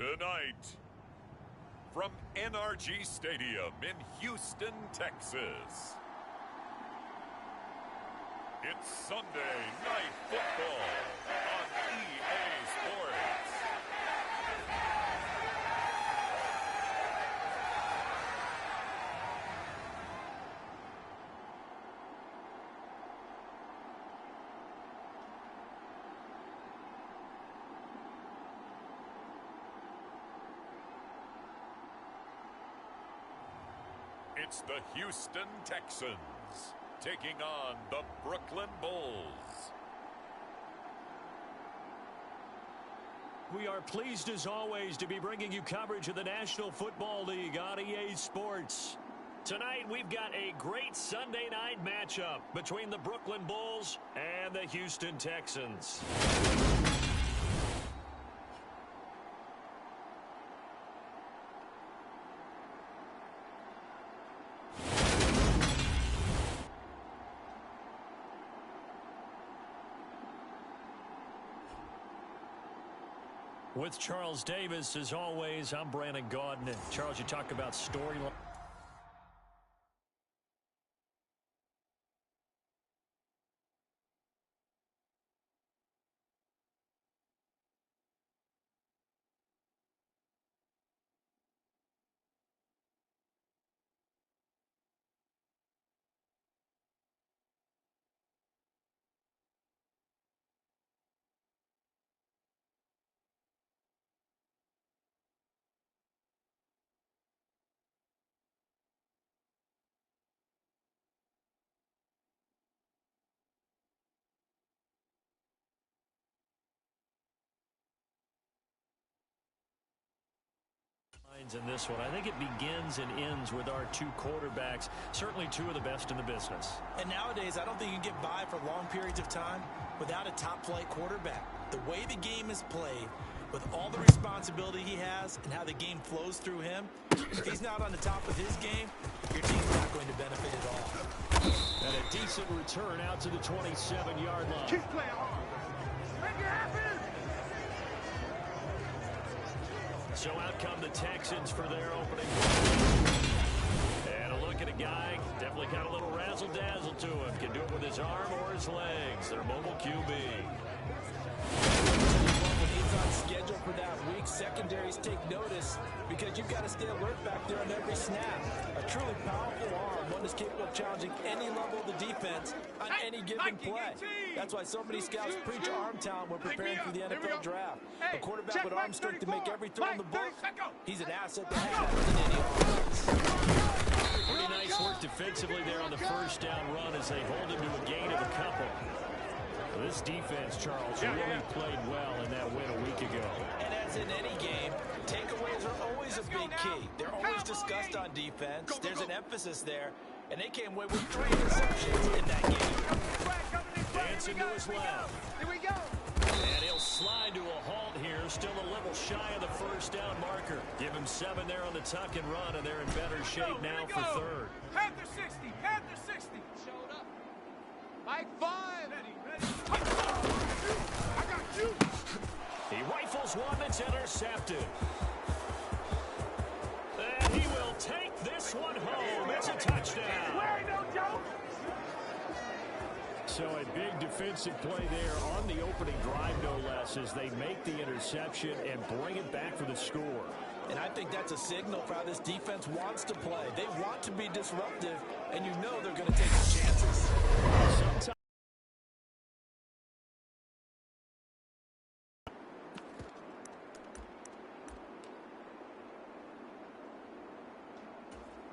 Tonight, from NRG Stadium in Houston, Texas, it's Sunday Night Football on EA Sports. It's the Houston Texans taking on the Brooklyn Bulls. We are pleased as always to be bringing you coverage of the National Football League on EA Sports. Tonight we've got a great Sunday night matchup between the Brooklyn Bulls and the Houston Texans. With Charles Davis, as always, I'm Brandon Gaudin. And Charles, you talk about storyline. In this one, I think it begins and ends with our two quarterbacks, certainly two of the best in the business. And nowadays, I don't think you can get by for long periods of time without a top-flight quarterback. The way the game is played, with all the responsibility he has and how the game flows through him, if he's not on the top of his game, your team's not going to benefit at all. And a decent return out to the 27-yard line. Keep playing hard. Make it happen. So out come the Texans for their opening. And a look at a guy, definitely got a little razzle-dazzle to him. Can do it with his arm or his legs. Their mobile QB. When he's on schedule for that week, secondaries take notice because you've got to stay alert back there on every snap. A truly powerful arm, one that's capable of challenging any level of the defense on any given play. That's why so many scouts preach arm talent when preparing for the NFL draft. A quarterback with arm strength to make every throw in the book, he's an asset to have in any offense. Pretty nice work defensively there on the first down run as they hold him to a gain of a couple. This defense, Charles, really played well in that win a week ago. And as in any game, takeaways are always a big key. They're always discussed on defense. There's an emphasis there, and they came away with 3 interceptions in that game. Dancing to his left. Here we go. And he'll slide to a halt here, still a little shy of the first down marker. Give him 7 there on the tuck and run, and they're in better shape now for third. Panther 60, Panther 60. Showed up. Mike 5. I got you. He rifles one that's intercepted. And he will take this one home. It's a touchdown. So a big defensive play there on the opening drive, no less, as they make the interception and bring it back for the score. And I think that's a signal for how this defense wants to play. They want to be disruptive, and you know they're going to take chances. Sometimes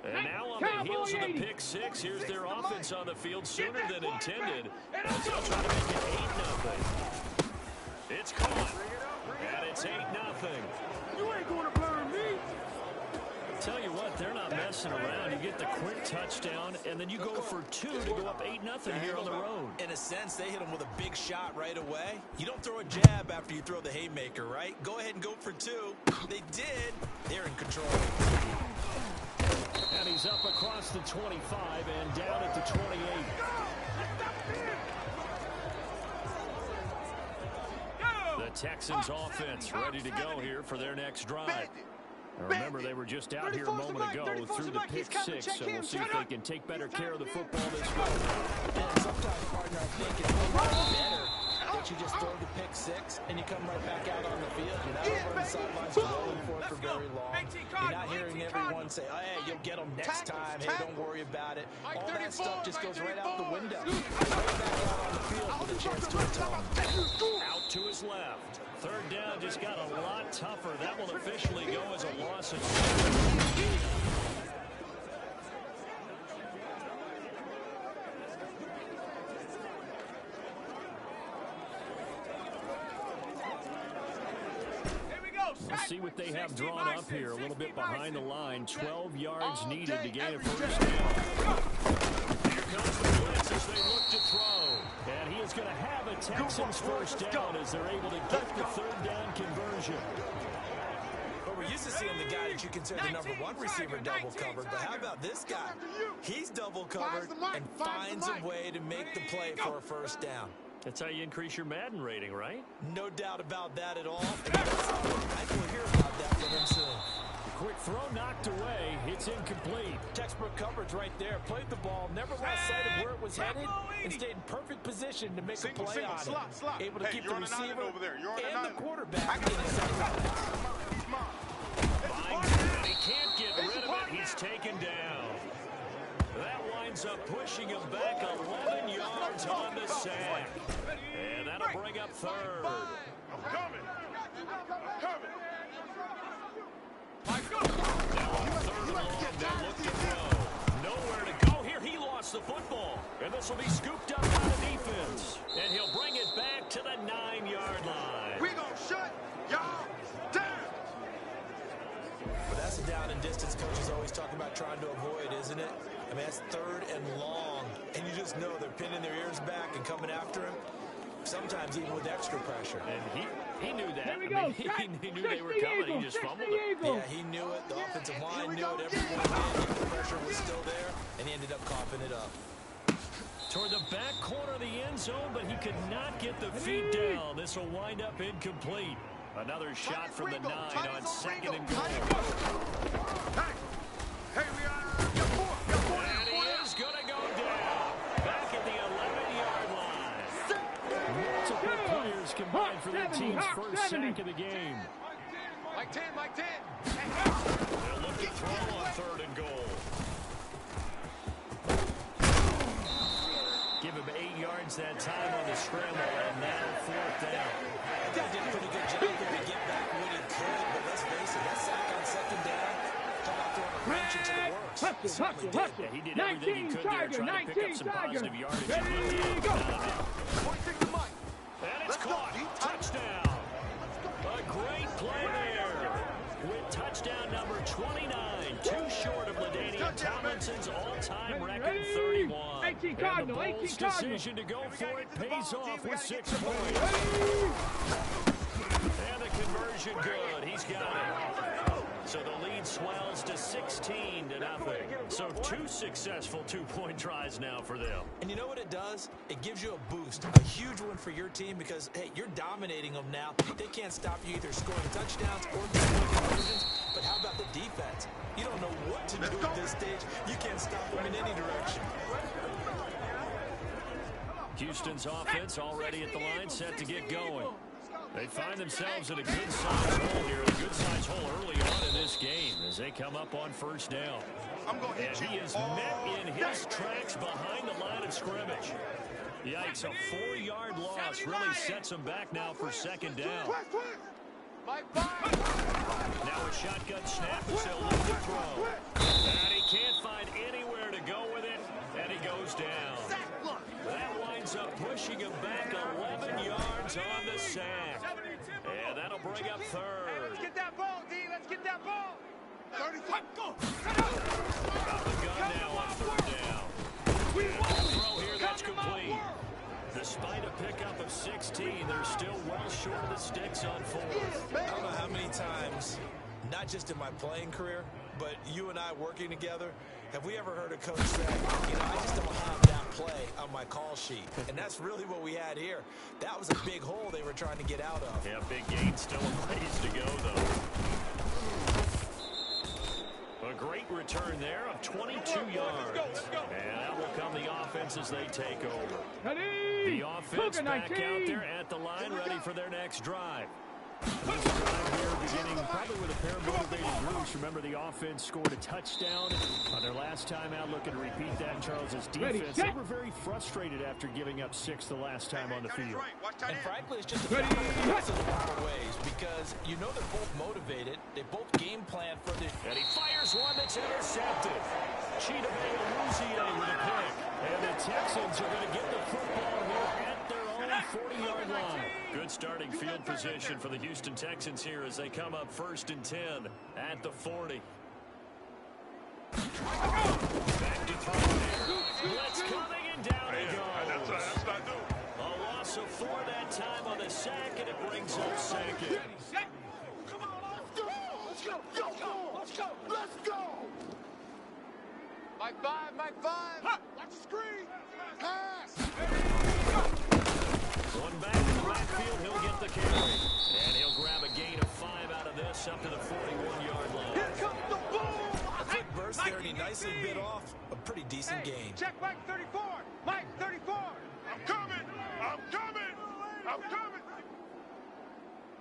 and now on the heels of the pick six, here's their offense on the field sooner than intended. As they'll try to make it 8-0. It's caught. And it's 8-0. You ain't going to burn me. Tell you what, they're not messing around. You get the quick touchdown, and then you go for 2 to go up 8-0 here on the road. In a sense, they hit him with a big shot right away. You don't throw a jab after you throw the haymaker, right? Go ahead and go for 2. They did. They're in control. And he's up across the 25 and down at the 28. The The Texans offense ready to go here for their next drive. Now remember, they were just out here a moment ago through the pick six, so we'll see if they can take better care of the football this go. And sometimes, partner, I think it's a little better that you just throw the pick six and you come right back out on the field. You're not over on the sidelines rolling for it for very long. You're not hearing everyone say, oh, hey, you'll get them next time. Hey, don't worry about it. All that stuff just goes right out the window. Right back out on the field with a chance to atone. Out to his left. Third down just got a lot tougher. That will officially go as a loss. Let's see what they have drawn up here. A little bit behind the line. 12 yards needed to gain a first down. Here comes the blitz as they look to throw. And he is going to have a Texans first down as they're able to get the third down conversion. Well, we're used to seeing the guy that you consider the number one receiver double covered. But how about this guy? He's double covered and finds a way to make the play for a first down. That's how you increase your Madden rating, right? No doubt about that at all. I think we'll hear about that from him soon. Quick throw knocked away. It's incomplete. Textbook coverage right there. Played the ball, never lost sight of where it was headed, and stayed in perfect position to make a play on it. Able to keep the receiver and the quarterback in his sight. He can't get rid of it. He's taken down. That winds up pushing him back 11 yards on the sack. And that'll bring up third. I'm coming. Now on third and long, they look to throw. Nowhere to go here. He lost the football. And this will be scooped up by the defense. And he'll bring it back to the 9-yard line. We gonna shut y'all down. But that's a down and distance coach is always talking about trying to avoid, isn't it? I mean, that's third and long. And you just know they're pinning their ears back and coming after him. Sometimes even with extra pressure. And he knew that. He knew they were coming. He just fumbled it. Yeah, he knew it. The offensive line knew it. Everyone did. The pressure was still there, and he ended up coughing it up. Toward the back corner of the end zone, but he could not get the feet down. This will wind up incomplete. Another shot from the 9 on second and goal. Hey, we are. And he is going to go down. Back at the 11-yard line. Multiple players combined for their team's first sack of the game. Mike 10, Mike 10. They'll look to throw on third and goal. Give him 8 yards that time on the scramble, and now fourth down. He did a pretty good job there to get back when he could, but let's face it, that sack on second down, come out throwing a wrench into the works. He certainly did. Yeah, he did everything he could there, trying to pick up some positive yardage. And he did. And it's caught. Touchdown. A great play there. With touchdown number 29, too short of LaDainian Tomlinson's all-time record 31. And the Bulls' decision to go for it pays off with 6 points. And the conversion good. He's got it. So the lead swells to 16-0. So 2 successful two-point tries now for them. And you know what it does? It gives you a boost, a huge one for your team because, hey, you're dominating them now. They can't stop you either scoring touchdowns or scoring conversions. But how about the defense? You don't know what to do at this stage. You can't stop them in any direction. Houston's offense already at the line, set to get going. They find themselves in a good-sized hole here, a good-sized hole early on in this game as they come up on first down. And he is met in his tracks behind the line of scrimmage. Yikes, a 4-yard loss really sets him back now for second down. Now a shotgun snap as they'll look to throw. And he can't find anywhere to go with it, and he goes down. That winds up pushing him back 11 yards on the sack. And that'll bring up third. Hey, let's get that ball, D. Let's get that ball. 35. Go. Got the gun now on third down. And the throw here, that's complete. Despite a pickup of 16, they're still well short of the sticks on fourth. I don't know how many times, not just in my playing career, but you and I working together, have we ever heard a coach say, I just don't have that play on my call sheet? And that's really what we had here. That was a big hole they were trying to get out of. Yeah, big gain, still a ways to go, though. A great return there of 22 yards. And out will come the offense as they take over. The offense back out there at the line, ready for their next drive. This drive here beginning probably with a pair of motivated groups. Remember, the offense scored a touchdown on their last time out. Looking to repeat that in Charles's defense. They were very frustrated after giving up 6 the last time on the field. And frankly, it's just a battle in a lot of ways because they're both motivated. They both game plan for the... And he fires one that's intercepted. Cheetah Bay Aluzier with a pick. And the Texans are going to get the football here at their own 40-yard line. Good starting field position for the Houston Texans here as they come up 1st and 10 at the 40. Back to throw here. Blitz coming and down he goes. That's not new. A loss of 4 that time on the sack, and it brings up 2nd. Come on, let's go. Let's go. Mike 5. Watch the screen. Pass. One back in the backfield, he'll get the carry. And he'll grab a gain of 5 out of this up to the 41-yard line. Here comes the ball. A quick burst there, and he nicely bit off a pretty decent gain. Check Mike 34. Mike 34. I'm coming.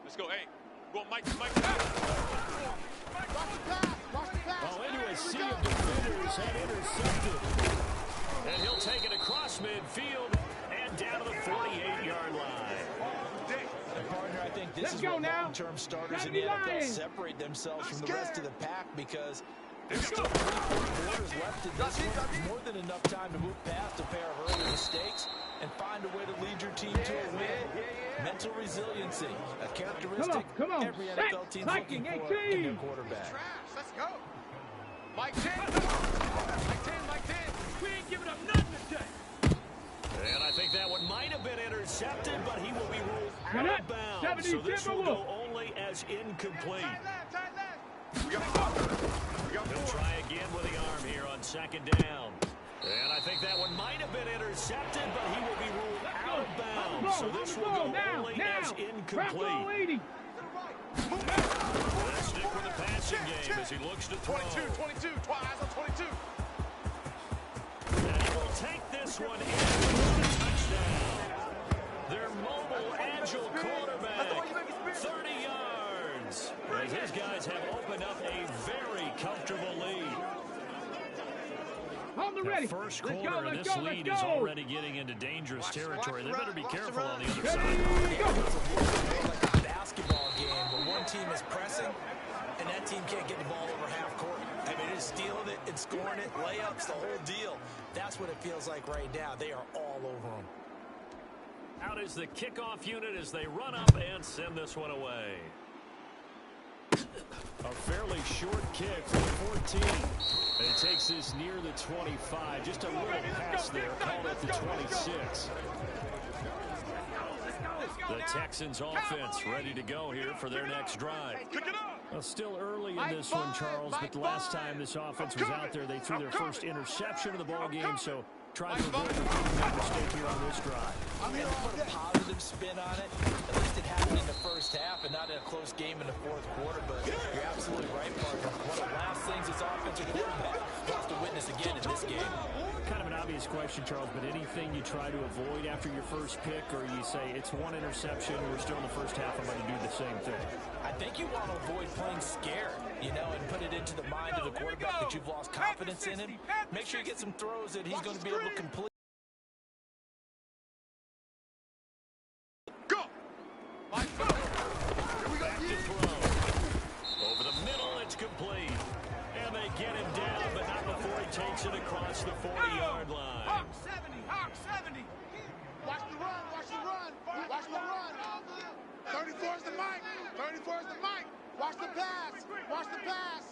Let's go. Hey, go on, Mike. Watch the pass. Oh, into a sea of defenders and intercepted. And he'll take it across midfield and down to the 48-yard line. And partner, I think this is where long-term starters in the NFL separate themselves from the rest of the pack because there's still 3 quarters left in this one. More than enough time to move past a pair of early mistakes and find a way to lead your team to a win. Mental resiliency, a characteristic every NFL team's looking for in their quarterback. Let's go. Mike 10. We ain't giving up nothing today. And I think that one might have been intercepted, but he will be ruled out of bounds. So this will go only as incomplete. He'll try again with the arm here on 2nd down. And I think that one might have been intercepted, but he will be ruled out of bounds. So this will go only as incomplete. Let's stick with the passing game as he looks to throw. 22. Eyes on 22. And he will take this one in for the touchdown. Their mobile, agile quarterback, 30 yards. As his guys have opened up a very comfortable lead. The first quarter, this lead is already getting into dangerous territory. They better be careful on the other side. Like a basketball game where one team is pressing and that team can't get the ball over half court. I mean, it's stealing it and scoring it, layups, the whole deal. That's what it feels like right now. They are all over them. Out is the kickoff unit as they run up and send this one away. A fairly short kick for the 14. And it takes this near the 25. Just a little pass there. Call it the 26. The Texans offense ready to go here for their next drive. Well, still early in this one, Charles, but the last time this offense was out there, they threw their first interception of the ball game, so try to avoid repeating that mistake here on this drive. I'm going to put a positive spin on it. At least it happened in the first half and not in a close game in the 4th quarter, but you're absolutely right, partner. One of the last things this offensive quarterback wants to witness again in this game. Kind of an obvious question, Charles, but anything you try to avoid after your first pick, or you say it's one interception, we're still in the first half, I'm going to do the same thing? I think you want to avoid playing scared, and put it into the mind of the quarterback that you've lost confidence in him. Make sure you get some throws that he's going to be able to complete. Go! Back to throw. Over the middle, it's complete. And they get him down, but not before he takes it across the 40-yard line. Hawk 70. Watch the run. 34 is the mic. Watch the pass.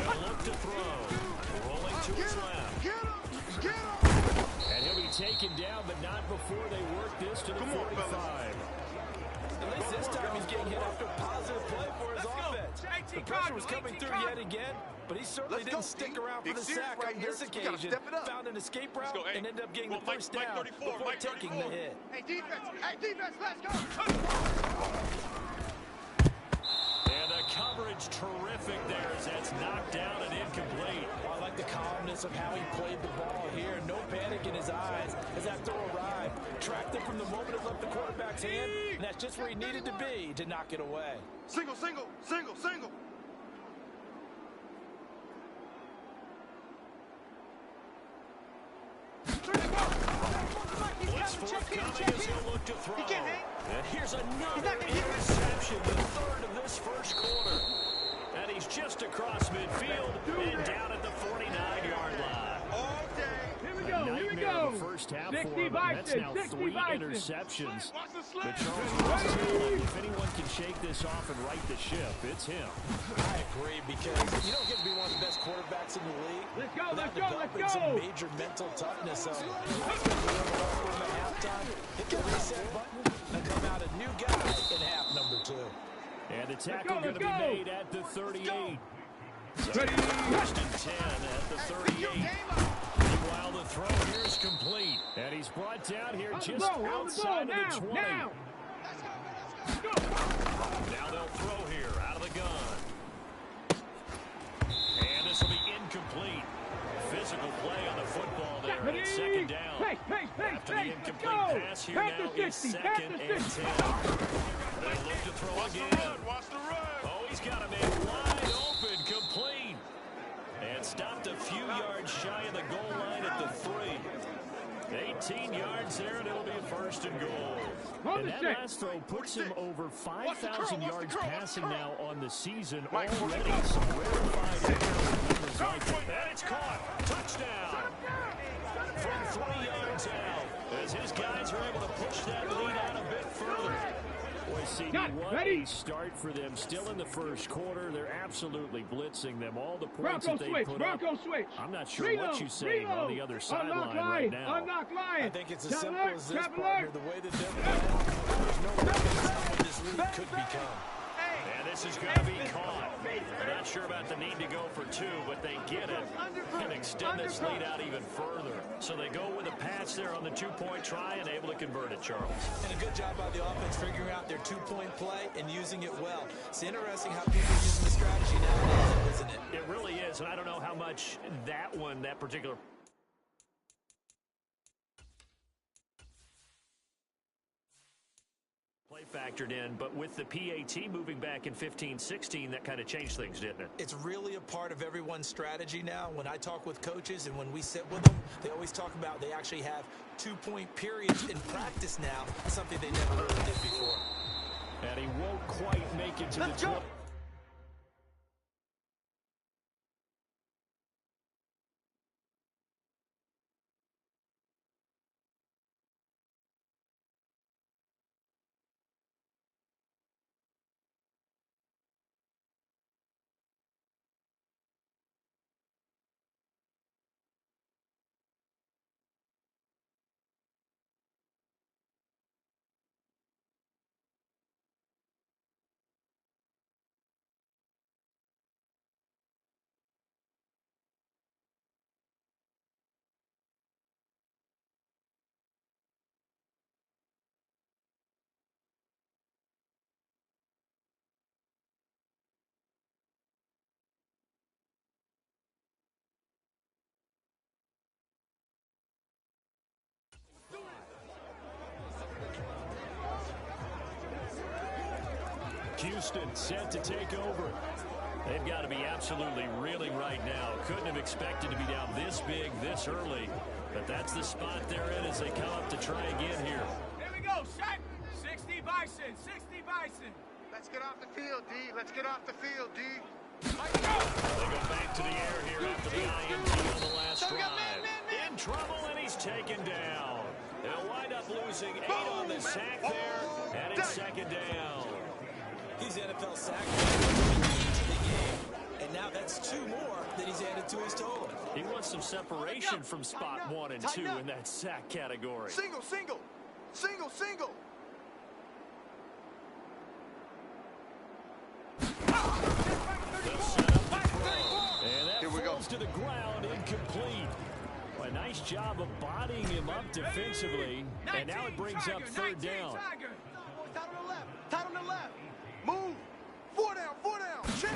They'll look to throw. Rolling to his left. Get him. And he'll be taken down, but not before they work this to the 45. At least this time he's getting hit after a positive play for his offense. The pressure was coming through yet again, but he certainly didn't stick around for the sack on this occasion. Found an escape route and ended up getting the first down before taking the hit. Hey, defense, let's go! And the coverage terrific there as that's knocked down and incomplete. Well, I like the calmness of how he played the ball here. No panic in his eyes as that throw arrived. Tracked it from the moment it left the quarterback's hand, and that's just where he needed to be to knock it away. Single. Blitz forthcoming as he'll look to throw. And here's another interception, the third of this first quarter. And he's just across midfield and down at the 49-yard line. All day. Here we go. First half for him. That's now 3 interceptions. But Charles Woodson, if anyone can shake this off and right the ship, it's him. I agree, because you don't get to be one of the best quarterbacks in the league without developing some major mental toughness. So he's going to be able to offer him at halftime, hit the reset button, and come out a new guy in half number 2. And the tackle going to be made at the 38. First and 10 at the 38. Meanwhile, the throw here is complete. And he's brought down here just outside of the 20. Now they'll throw here out of the gun. And this will be incomplete. Physical play on the football there. And it's second down. After the incomplete pass here now is second and 10. They'll look to throw again. Oh, he's got a man wide open, complete. And stopped a few yards shy of the goal line at the 3. 18 yards there, and it'll be a first and goal. And that last throw puts him over 5,000 yards passing now on the season already. Some rarefied numbers like that. And it's caught. Touchdown. From 3 yards out, as his guys are able to push that lead out a bit further. Boy, CD, what a start for them. Still in the first quarter. They're absolutely blitzing them. All the points that they put up. I'm not sure what you're saying on the other sideline right now. I think it's as simple as this, partner. The way that they're playing, there's no record what this league could become. And this is going to be caught. They're not sure about the need to go for 2, but they get it and extend this lead out even further. So they go with a pass there on the 2-point try and able to convert it, Charles. And a good job by the offense figuring out their 2-point play and using it well. It's interesting how people are using the strategy nowadays, isn't it? It really is, and I don't know how much that particular play factored in, but with the PAT moving back in 15-16, that kind of changed things, didn't it? It's really a part of everyone's strategy now. When I talk with coaches and when we sit with them, they always talk about they actually have 2-point periods in practice now, something they never really did before. And he won't quite make it to the 12. Houston set to take over. They've got to be absolutely reeling right now. Couldn't have expected to be down this big, this early. But that's the spot they're in as they come up to try again here. Here we go, set. 60 Bison, 60 Bison. Let's get off the field, D. Let's get off the field, D. Let's go. They go back to the air here after the INT on the last drive. In trouble, and he's taken down. They'll wind up losing 8 on the sack there, and it's second down. He's NFL sack leader the game, and now that's 2 more that he's added to his total. He wants some separation from spot 1 and 2 in that sack category. Single. falls to the ground, incomplete. A nice job of bodying him up defensively, and now it brings up third down. Tight on the left. Tight on the left. Move. 4 down. 4 down. Check.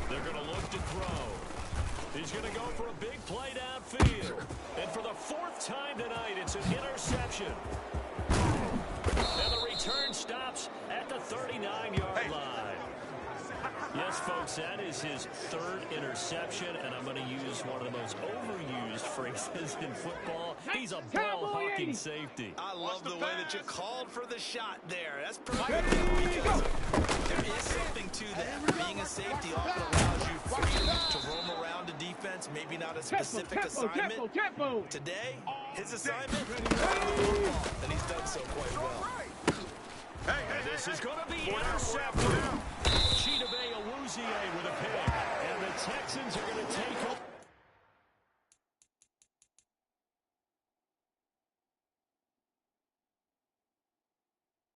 They're going to look to throw. He's going to go for a big play downfield. And for the 4th time tonight, it's an interception. And the return stops at the 39-yard line. Yes, folks, that is his 3rd interception, and I'm going to use one of the most overused phrases in football. He's a ball-hawking safety. I love the way that you called for the shot there. That's perfect because there is something to that. Being a safety often allows you freedom to roam around the defense, maybe not a specific assignment. Today, his assignment, and he's done so quite well. And this is going to be intercepted. Chidobe Awuzie with a pick. And the Texans are going to take